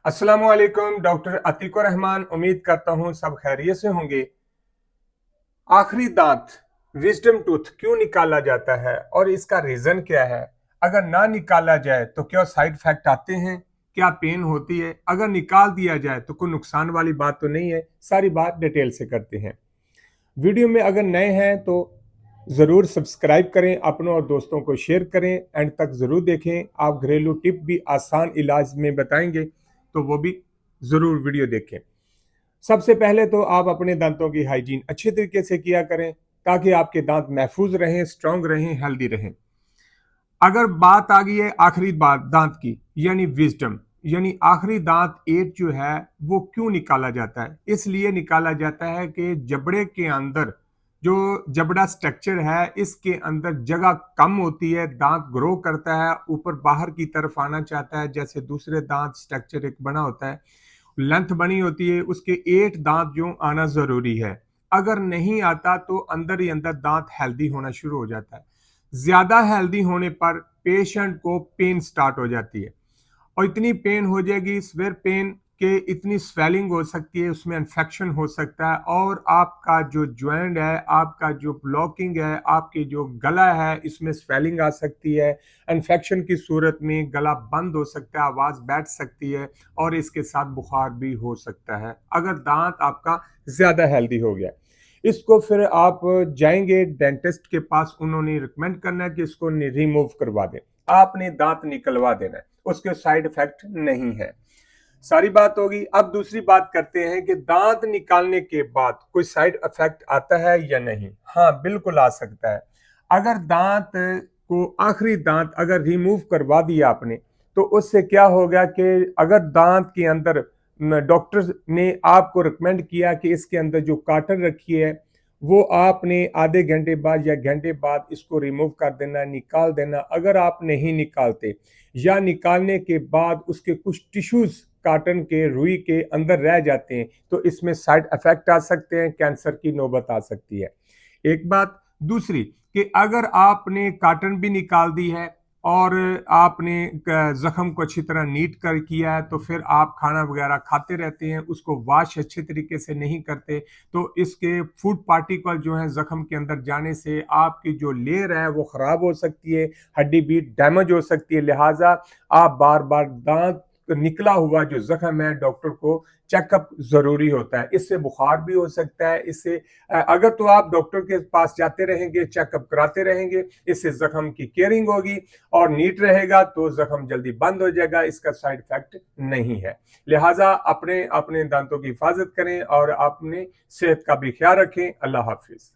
अस्सलामु अलैकुम। डॉक्टर अतीकुर रहमान। उम्मीद करता हूँ सब खैरियत से होंगे। आखिरी दांत विजडम टूथ क्यों निकाला जाता है और इसका रीजन क्या है? अगर ना निकाला जाए तो क्या साइड इफेक्ट आते हैं? क्या पेन होती है? अगर निकाल दिया जाए तो कोई नुकसान वाली बात तो नहीं है? सारी बात डिटेल से करते हैं। वीडियो में अगर नए हैं तो ज़रूर सब्सक्राइब करें, अपनों और दोस्तों को शेयर करें, एंड तक ज़रूर देखें। आप घरेलू टिप भी आसान इलाज में बताएंगे तो वो भी ज़रूर वीडियो देखें। सबसे पहले तो आप अपने दांतों की हाइजीन अच्छे तरीके से किया करें ताकि आपके दांत महफूज रहें, स्ट्रांग रहें, हेल्दी रहें। अगर बात आ गई है आखिरी बात दांत की, यानी विजडम, यानी आखिरी दांत एट जो है वो क्यों निकाला जाता है? इसलिए निकाला जाता है कि जबड़े के अंदर जो जबड़ा स्ट्रक्चर है इसके अंदर जगह कम होती है, दांत ग्रो करता है, ऊपर बाहर की तरफ आना चाहता है, जैसे दूसरे दांत स्ट्रक्चर एक बना होता है, लेंथ बनी होती है, उसके 8 दांत जो आना जरूरी है। अगर नहीं आता तो अंदर ही अंदर दांत हेल्दी होना शुरू हो जाता है। ज्यादा हेल्दी होने पर पेशेंट को पेन स्टार्ट हो जाती है, और इतनी पेन हो जाएगी, सिवियर पेन के इतनी स्वेलिंग हो सकती है, उसमें इन्फेक्शन हो सकता है, और आपका जो ज्वाइंट है, आपका जो ब्लॉकिंग है, आपके जो गला है, इसमें स्वेलिंग आ सकती है। इन्फेक्शन की सूरत में गला बंद हो सकता है, आवाज बैठ सकती है, और इसके साथ बुखार भी हो सकता है अगर दांत आपका ज्यादा हेल्दी हो गया। इसको फिर आप जाएंगे डेंटिस्ट के पास, उन्होंने रिकमेंड करना है कि इसको रिमूव करवा दें, आपने दांत निकलवा देना है, उसके साइड इफेक्ट नहीं है। सारी बात होगी। अब दूसरी बात करते हैं कि दांत निकालने के बाद कोई साइड इफेक्ट आता है या नहीं? हाँ, बिल्कुल आ सकता है। अगर दांत को आखिरी दांत अगर रिमूव करवा दिया आपने तो उससे क्या होगा कि अगर दांत के अंदर डॉक्टर ने आपको रिकमेंड किया कि इसके अंदर जो काटन रखी है वो आपने आधे घंटे बाद या घंटे बाद इसको रिमूव कर देना, निकाल देना। अगर आप नहीं निकालते या निकालने के बाद उसके कुछ टिश्यूज काटन के रुई के अंदर रह जाते हैं तो इसमें साइड इफेक्ट आ सकते हैं, कैंसर की नौबत आ सकती है। एक बात। दूसरी कि अगर आपने काटन भी निकाल दी है और आपने जख्म को अच्छी तरह नीट कर किया है, तो फिर आप खाना वगैरह खाते रहते हैं, उसको वॉश अच्छे तरीके से नहीं करते, तो इसके फूड पार्टिकल जो है जख्म के अंदर जाने से आपकी जो लेयर है वो खराब हो सकती है, हड्डी भी डैमेज हो सकती है। लिहाजा आप बार बार दांत निकला हुआ जो जख्म है डॉक्टर को चेकअप जरूरी होता है। इससे बुखार भी हो सकता है। इससे अगर तो आप डॉक्टर के पास जाते रहेंगे, चेकअप कराते रहेंगे, इससे जख्म की केयरिंग होगी और नीट रहेगा तो जख्म जल्दी बंद हो जाएगा, इसका साइड इफेक्ट नहीं है। लिहाजा अपने अपने दांतों की हिफाजत करें और अपने सेहत का भी ख्याल रखें। अल्लाह हाफिज।